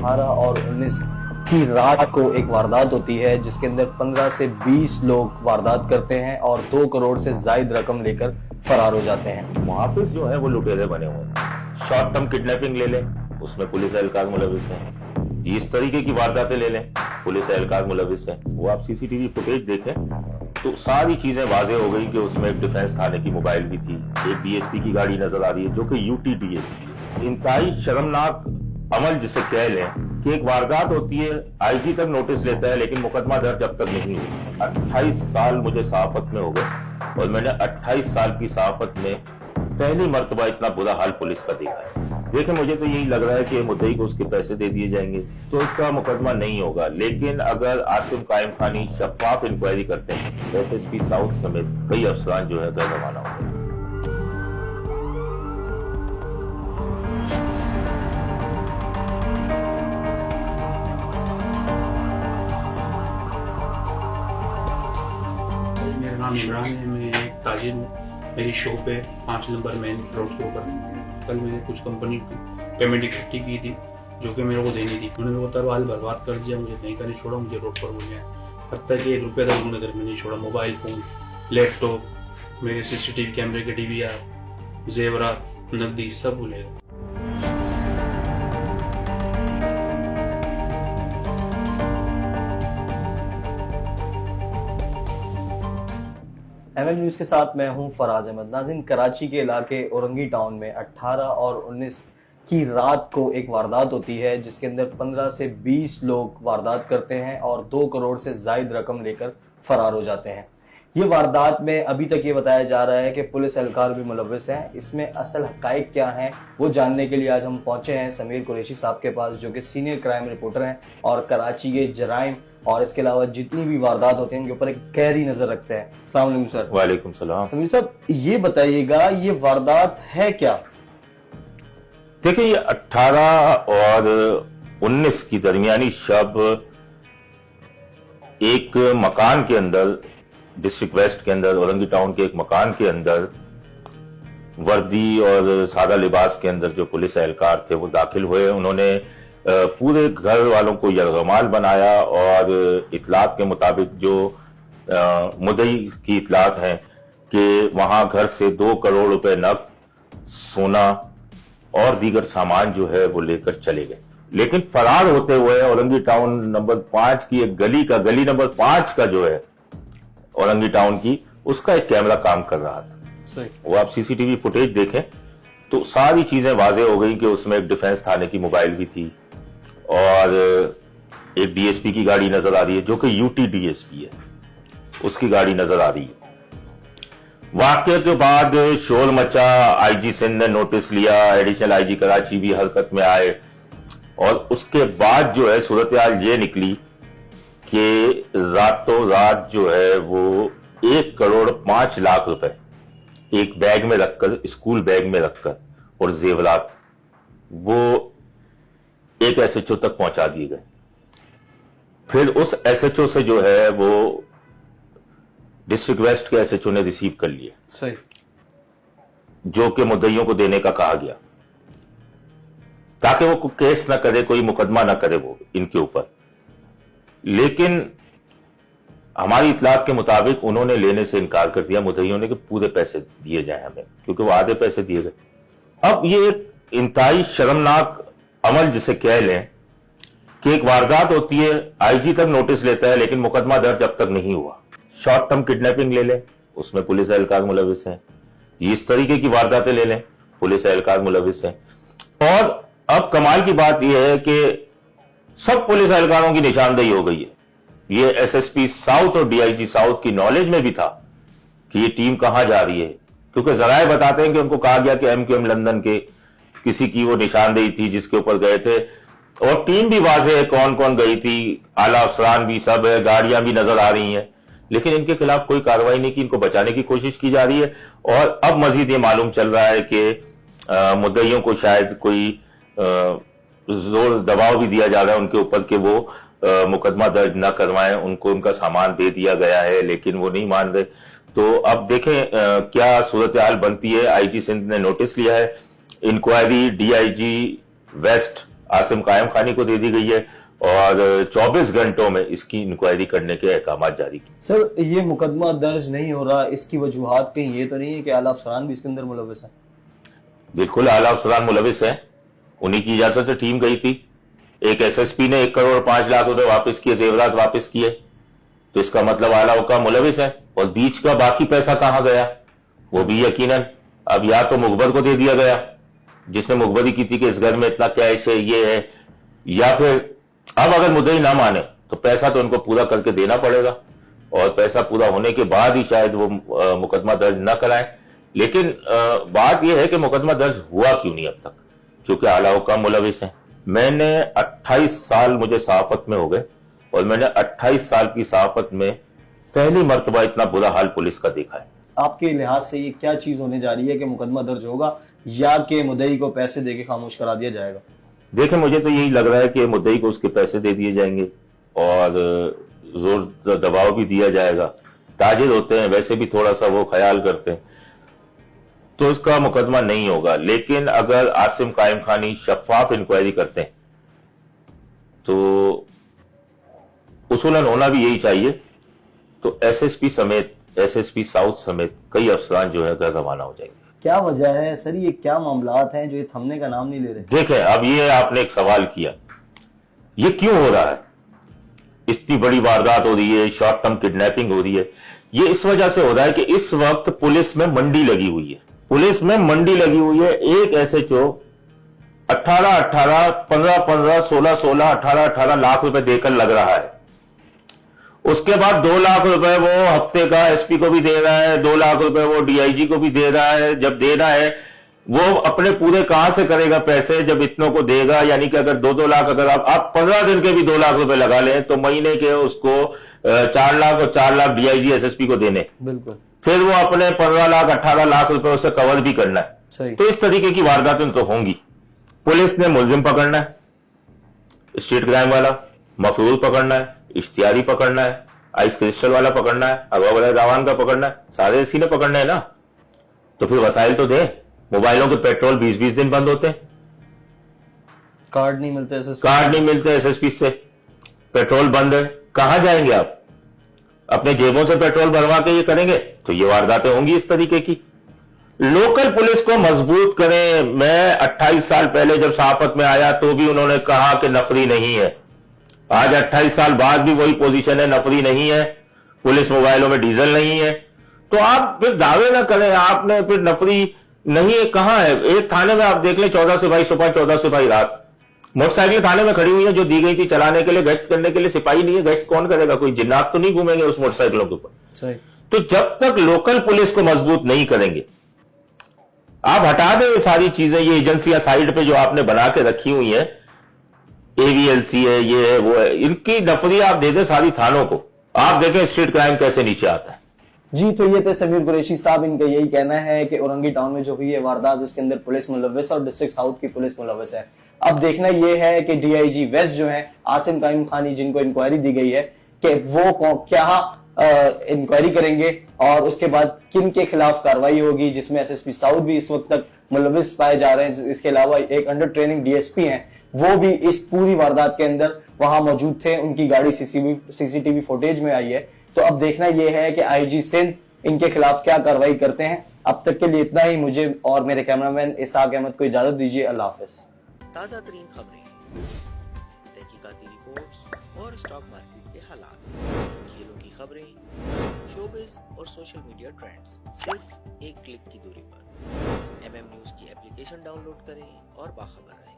18 और 19 की रात को एक वारदात होती है जिसके अंदर 15 से 20 लोग वारदात करते हैं और 2 करोड़ से जायद रकम लेकर फरार हो जाते हैं। मुहाफिज जो है वो लुटेरे बने हुए हैं। शॉर्ट टर्म किडनैपिंग ले लें, उसमें पुलिस एहलकार मुलविस हैं। इस तरीके की वारदातें ले लें, पुलिस एहलकार मुलविस हैं। वो आप सीसीटीवी फुटेज देखें तो सारी चीजें वाजे हो गई कि उसमें एक डिफेंस थाने की मोबाइल भी थी, एक डीएसपी की गाड़ी नजर आ रही है जो कि यूटी डीएसपी। इंतहाई शर्मनाक अमल जिसे कह लें कि एक वारदात होती है, आईजी तक नोटिस लेता है लेकिन मुकदमा दर्ज अब तक नहीं हुआ। 28 साल मुझे सहाफत में हो गए और मैंने 28 साल की सहाफत में पहली मर्तबा इतना बुरा हाल पुलिस का देखा है। देखिए, मुझे तो यही लग रहा है कि मुद्दई को उसके पैसे दे दिए जाएंगे तो इसका मुकदमा नहीं होगा। लेकिन अगर आसिम कायम खानी शफाफ इंक्वायरी करते हैं तो एसएसपी साउथ समेत कई अफसरान जो है घर रवाना हो गए। मेरा नाम इमरान है, मैं एक ताजिर हूँ। मेरी शॉप है 5 नंबर मेन रोड के ऊपर। कल मैंने कुछ कंपनी की पेमेंट इकट्ठी की थी जो कि मेरे को देनी थी। उन्होंने वो तरवाल बर्बाद कर दिया, मुझे नहीं करने छोड़ा, मुझे रोड पर भूल गया। हत्या कि 1 रुपया तक उन्होंने घर में नहीं छोड़ा। मोबाइल फ़ोन, लैपटॉप, मेरे सीसीटीवी कैमरे के डीवीआर, जेवरात, नकदी सब भूले गए। एमएन न्यूज के साथ मैं हूं फराज अहमद। नाज़रीन, कराची के इलाके औरंगी टाउन में 18 और 19 की रात को एक वारदात होती है जिसके अंदर 15 से 20 लोग वारदात करते हैं और 2 करोड़ से जायद रकम लेकर फरार हो जाते हैं। ये वारदात में अभी तक ये बताया जा रहा है कि पुलिस एहलकार भी मुलविस हैं। इसमें असल हकाइक क्या हैं वो जानने के लिए आज हम पहुंचे हैं समीर कुरैशी साहब के पास, जो कि सीनियर क्राइम रिपोर्टर हैं और कराची के जराइम और इसके अलावा जितनी भी वारदात होती हैं उनके ऊपर एक गहरी नजर रखते हैं। अस्सलाम वालेकुम सर। वालेकुम सलाम। समीर साहब, ये बताइएगा ये वारदात है क्या? देखिए, ये 18 और 19 की दरमियानी शब एक मकान के अंदर, डिस्ट्रिक्ट वेस्ट के अंदर औरंगी टाउन के एक मकान के अंदर वर्दी और सादा लिबास के अंदर जो पुलिस एहलकार थे वो दाखिल हुए। उन्होंने पूरे घर वालों को यरगमाल बनाया और इतलात के मुताबिक जो मुद्दई की इतलात हैं कि वहां घर से 2 करोड़ रुपए नकद, सोना और दीगर सामान जो है वो लेकर चले गए। लेकिन फरार होते हुए औरंगी टाउन नंबर 5 की एक गली नंबर 5 का जो है औरंगी टाउन की, उसका एक कैमरा काम कर रहा था। वो आप सीसीटीवी फुटेज देखें तो सारी चीजें वाजे हो गई कि उसमें एक डिफेंस थाने की मोबाइल भी थी और एक डीएसपी की गाड़ी नजर आ रही है जो कि यूटी डीएसपी है, उसकी गाड़ी नजर आ रही है। वाकये के बाद शोर मचा, आईजी सिंध ने नोटिस लिया, एडिशनल आईजी कराची भी हरकत में आए और उसके बाद जो है सूरत हाल ये निकली कि रातों रात जो है वो 1 करोड़ 5 लाख रुपए एक बैग में रखकर, स्कूल बैग में रखकर और जेवरात वो एक एसएचओ तक पहुंचा दिए गए। फिर उस एसएचओ से जो है वो डिस्ट्रिक्ट वेस्ट के एसएचओ ने रिसीव कर लिए, सही, जो कि मुद्दइयों को देने का कहा गया ताकि वो केस ना करे, कोई मुकदमा ना करे वो इनके ऊपर। लेकिन हमारी इतलात के मुताबिक उन्होंने लेने से इनकार कर दिया मुद्दइयों ने कि पूरे पैसे दिए जाएं हमें, क्योंकि वो आधे पैसे दिए गए। अब ये एक इंतहाई शर्मनाक अमल जिसे कह लें कि एक वारदात होती है, आईजी तक नोटिस लेता है लेकिन मुकदमा दर्ज अब तक नहीं हुआ। शॉर्ट टर्म किडनैपिंग ले लें, उसमें पुलिस एहलकार मुलविस हैं। इस तरीके की वारदातें ले लें, पुलिस एहलकार मुलविस हैं। और अब कमाल की बात यह है कि सब पुलिस एहलकारों की निशानदेही हो गई है। ये एसएसपी साउथ और डीआईजी साउथ की नॉलेज में भी था कि ये टीम कहां जा रही है, क्योंकि जराए बताते हैं कि उनको कहा गया कि एमक्यूएम लंदन के किसी की वो निशानदेही थी जिसके ऊपर गए थे और टीम भी वाज़ेह है कौन कौन गई थी, आला अफसरान भी सब है, गाड़ियां भी नजर आ रही हैं, लेकिन इनके खिलाफ कोई कार्रवाई नहीं की। इनको बचाने की कोशिश की जा रही है और अब मजीद ये मालूम चल रहा है कि मुद्दइयों को शायद कोई जोर दबाव भी दिया जा रहा है उनके ऊपर कि वो मुकदमा दर्ज न करवाएं। उनको उनका सामान दे दिया गया है लेकिन वो नहीं मान रहे। तो अब देखें क्या सूरत हाल बनती है। आईजी सिंध ने नोटिस लिया है, इंक्वायरी डीआईजी वेस्ट आसिम कायम खानी को दे दी गई है और 24 घंटों में इसकी इंक्वायरी करने के अहकाम जारी किए। सर, ये मुकदमा दर्ज नहीं हो रहा, इसकी वजूहात कहीं ये तो नहीं है कि आला अफसरान भी इसके अंदर मुलविस है? बिल्कुल आला अफसरान मुलविस है, उन्हीं की इजाजत से टीम गई थी। एक एसएसपी ने 1 करोड़ 5 लाख रुपए वापस किए, जेवरात वापस किए, तो इसका मतलब आला हुक्म मुलविस है। और बीच का बाकी पैसा कहां गया, वो भी यकीनन अब या तो मुखबर को दे दिया गया जिसने मुखबरी की थी कि इस घर में इतना कैश है, ये है, या फिर अब अगर मुद्दई ना माने तो पैसा तो उनको पूरा करके देना पड़ेगा और पैसा पूरा होने के बाद ही शायद वो मुकदमा दर्ज न कराएं। लेकिन बात यह है कि मुकदमा दर्ज हुआ क्यों नहीं अब तक, क्योंकि आला हुक्म मुलविस है। मैंने 28 साल मुझे सहाफत में हो गए और मैंने 28 साल की सहाफत में पहली मर्तबा इतना बुरा हाल पुलिस का देखा है। आपके लिहाज से ये क्या चीज होने जा रही है कि मुकदमा दर्ज होगा या कि मुद्दई को पैसे देके खामोश करा दिया जाएगा? देखिए, मुझे तो यही लग रहा है कि मुद्दई को उसके पैसे दे दिए जाएंगे और जोर दबाव भी दिया जाएगा। ताजिर होते हैं, वैसे भी थोड़ा सा वो ख्याल करते हैं, तो उसका मुकदमा नहीं होगा। लेकिन अगर आसिम कायम खानी शफाफ इंक्वायरी करते हैं तो उसूलन होना भी यही चाहिए, तो एसएसपी समेत, एसएसपी साउथ समेत कई अफसरान जो है घर रवाना हो जाएंगे। क्या वजह है सर, ये क्या मामलात हैं जो ये थमने का नाम नहीं ले रहे? देखें, अब ये आपने एक सवाल किया, ये क्यों हो रहा है? इतनी बड़ी वारदात हो रही है, शॉर्ट टर्म किडनैपिंग हो रही है, ये इस वजह से हो रहा है कि इस वक्त पुलिस में मंडी लगी हुई है। पुलिस में मंडी लगी हुई है। एक एसएचओ 18-18, 15-15, 16-16, 18-18 लाख रुपए देकर लग रहा है। उसके बाद 2 लाख रुपए वो हफ्ते का एसपी को भी दे रहा है, 2 लाख रुपए वो डीआईजी को भी दे रहा है। जब देना है वो अपने पूरे कहां से करेगा पैसे जब इतनों को देगा? यानी कि अगर 2-2 लाख, अगर आप 15 दिन के भी 2 लाख रुपए लगा लें तो महीने के उसको 4 लाख और 4 लाख डीआईजी एसएसपी को देने, बिल्कुल, फिर वो अपने 15 लाख 18 लाख रुपए उसे कवर भी करना है। सही। तो इस तरीके की वारदातें तो होंगी। पुलिस ने मुलजिम पकड़ना है, स्ट्रीट क्राइम वाला, मफरूज पकड़ना है, इश्तियारी पकड़ना है, आइस क्रिस्टल वाला पकड़ना है, अगवा वाला दावान का पकड़ना है, सारे इसी ने पकड़ना है ना। तो फिर वसाइल तो दे। मोबाइलों के पेट्रोल 20-20 दिन बंद होते हैं, कार्ड नहीं मिलते, कार्ड नहीं मिलते एसएसपी से, पेट्रोल बंद है, कहां जाएंगे आप? अपने जेबों से पेट्रोल भरवा के ये करेंगे तो ये वारदातें होंगी इस तरीके की। लोकल पुलिस को मजबूत करें। मैं 28 साल पहले जब सहाफत में आया तो भी उन्होंने कहा कि नफरी नहीं है। आज 28 साल बाद भी वही पोजीशन है, नफरी नहीं है, पुलिस मोबाइलों में डीजल नहीं है। तो आप फिर दावे ना करें आपने फिर नफरी नहीं है। कहां है? एक थाने में आप देख लें 14 सिपाही सुबह, 14 सिपाही रात, मोटरसाइकिल थाने में खड़ी हुई है जो दी गई थी चलाने के लिए, गश्त करने के लिए। सिपाही नहीं है, गश्त कौन करेगा? कोई जिन्नात तो नहीं घूमेंगे उस मोटरसाइकिलों के ऊपर। तो जब तक लोकल पुलिस को मजबूत नहीं करेंगे, आप हटा दें ये सारी चीजें, ये एजेंसियां साइड पे जो आपने बना के रखी हुई है, एवीएलसी है, ये है, वो है, इनकी नफरी आप दे दें सारी थानों को, आप देखें स्ट्रीट क्राइम कैसे नीचे आता है। जी, तो ये थे समीर कुरैशी साहब। इनका यही कहना है कि औरंगी टाउन में जो हुई है वारदात उसके अंदर पुलिस मुलव्विस और डिस्ट्रिक्ट साउथ की पुलिस मुलव्विस है। अब देखना यह है कि डीआईजी वेस्ट जो है आसिम कायम खानी, जिनको इंक्वायरी दी गई है, कि वो क्या इंक्वायरी करेंगे और उसके बाद किन के खिलाफ कार्रवाई होगी, जिसमें एसएसपी साउथ भी इस वक्त तक मुलव्विस पाए जा रहे हैं। इसके अलावा एक अंडर ट्रेनिंग डीएसपी हैं, वो भी इस पूरी वारदात के अंदर वहां मौजूद थे, उनकी गाड़ी सीसीटीवी फुटेज में आई है। तो अब देखना यह है कि आईजी सिंध इनके खिलाफ क्या कार्रवाई करते हैं। अब तक के लिए इतना ही। मुझे और मेरे कैमरामैन इसाक अहमद को इजाजत दीजिए। अल्लाह हाफिज। ताज़ा तरीन खबरें, तहकीकाती रिपोर्ट्स और स्टॉक मार्केट के हालात, खेलों की खबरें, शोबिज़ और सोशल मीडिया ट्रेंड्स सिर्फ एक क्लिक की दूरी पर। MM न्यूज़ की एप्लीकेशन डाउनलोड करें और बाखबर रहें।